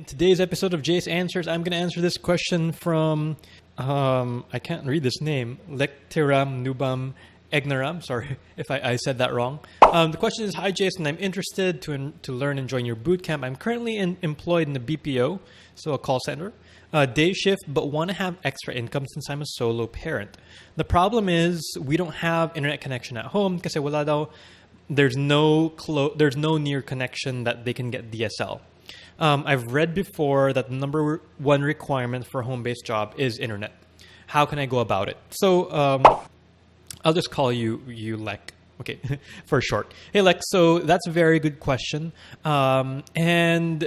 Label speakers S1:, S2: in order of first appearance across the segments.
S1: In today's episode of Jace Answers, I'm going to answer this question from, I can't read this name, Lektiram Nubam Egnaram. Sorry if I said that wrong. The question is, hi Jason, I'm interested to learn and join your bootcamp. I'm currently employed in the BPO, so a call center, day shift, but want to have extra income since I'm a solo parent. The problem is we don't have internet connection at home kasi wala daw, there's no near connection that they can get DSL. I've read before that the number one requirement for a home-based job is internet. How can I go about it? So I'll just call you Lek, okay, for short. Hey Lek, so that's a very good question. And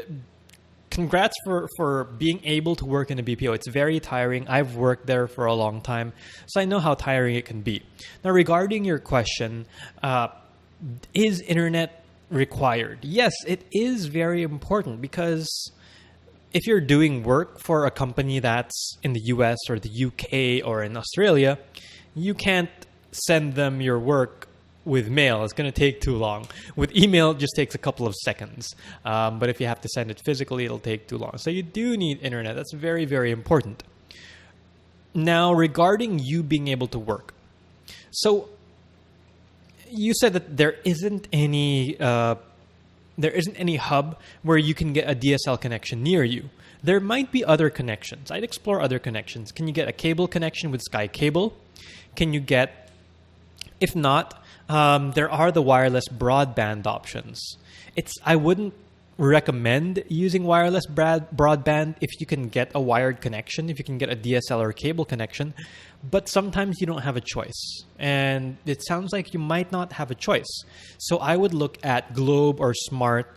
S1: congrats for being able to work in a BPO. It's very tiring. I've worked there for a long time, so I know how tiring it can be. Now, regarding your question, is internet required? Yes, it is very important because if you're doing work for a company that's in the US or the UK or in Australia, you can't send them your work with mail. It's going to take too long. With email, it just takes a couple of seconds. But if you have to send it physically, it'll take too long. So you do need internet. That's very, very important. Now, regarding you being able to work. So you said that there isn't any hub where you can get a DSL connection near you. There might be other connections. I'd explore other connections. Can you get a cable connection with Sky Cable? Can you get, if not, there are the wireless broadband options. I wouldn't recommend using wireless broadband if you can get a wired connection, if you can get a DSL or cable connection, but sometimes you don't have a choice. And it sounds like you might not have a choice. So I would look at Globe or Smart,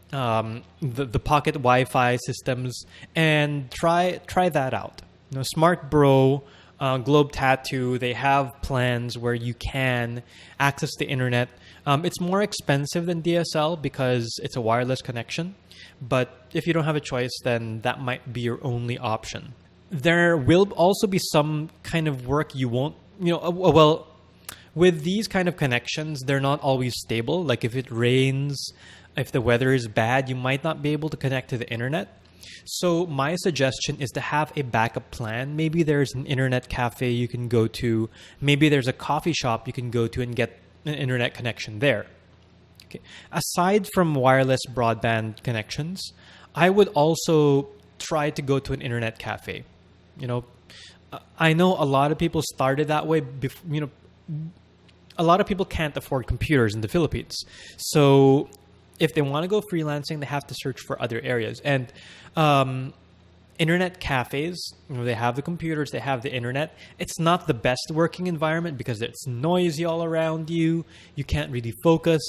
S1: the pocket Wi-Fi systems, and try that out. You know, Smart Bro, Globe Tattoo, they have plans where you can access the internet. It's more expensive than DSL because it's a wireless connection. But if you don't have a choice, then that might be your only option. There will also be some kind of work you won't, well, with these kind of connections, they're not always stable. Like if it rains, if the weather is bad, you might not be able to connect to the internet. So my suggestion is to have a backup plan. Maybe there's an internet cafe you can go to. Maybe there's a coffee shop you can go to and get an internet connection there. Okay. Aside from wireless broadband connections, I would also try to go to an internet cafe. I know a lot of people started that way. A lot of people can't afford computers in the Philippines. So if they want to go freelancing, they have to search for other areas. And internet cafes, they have the computers, they have the internet. It's not the best working environment because it's noisy all around you. You can't really focus.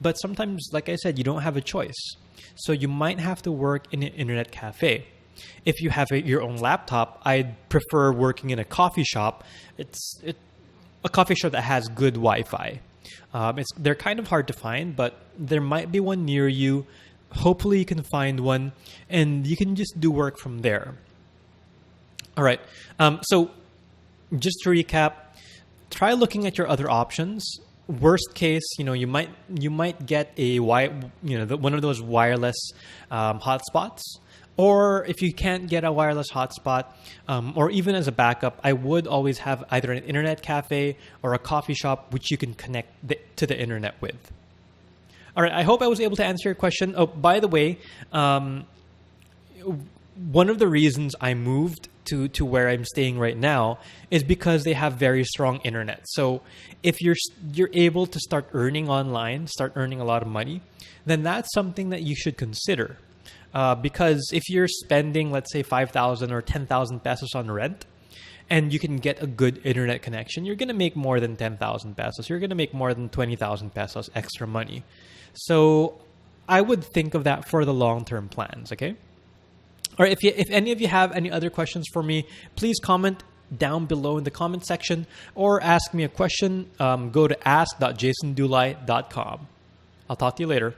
S1: But sometimes, like I said, you don't have a choice. So you might have to work in an internet cafe. If you have your own laptop, I'd prefer working in a coffee shop. A coffee shop that has good Wi-Fi. They're kind of hard to find, but there might be one near you. Hopefully you can find one and you can just do work from there. All right. So just to recap, try looking at your other options. Worst case, you might get one of those wireless hotspots. Or if you can't get a wireless hotspot, or even as a backup, I would always have either an internet cafe or a coffee shop which you can connect to the internet with. All right, I hope I was able to answer your question. Oh, by the way, one of the reasons I moved to where I'm staying right now is because they have very strong internet. So if you're able to start earning online, start earning a lot of money, then that's something that you should consider. Because if you're spending, let's say, 5,000 or 10,000 pesos on rent, and you can get a good internet connection, you're going to make more than 10,000 pesos. You're going to make more than 20,000 pesos extra money. So I would think of that for the long-term plans, okay? Or if any of you have any other questions for me, please comment down below in the comment section or ask me a question. Go to ask.jasondulay.com. I'll talk to you later.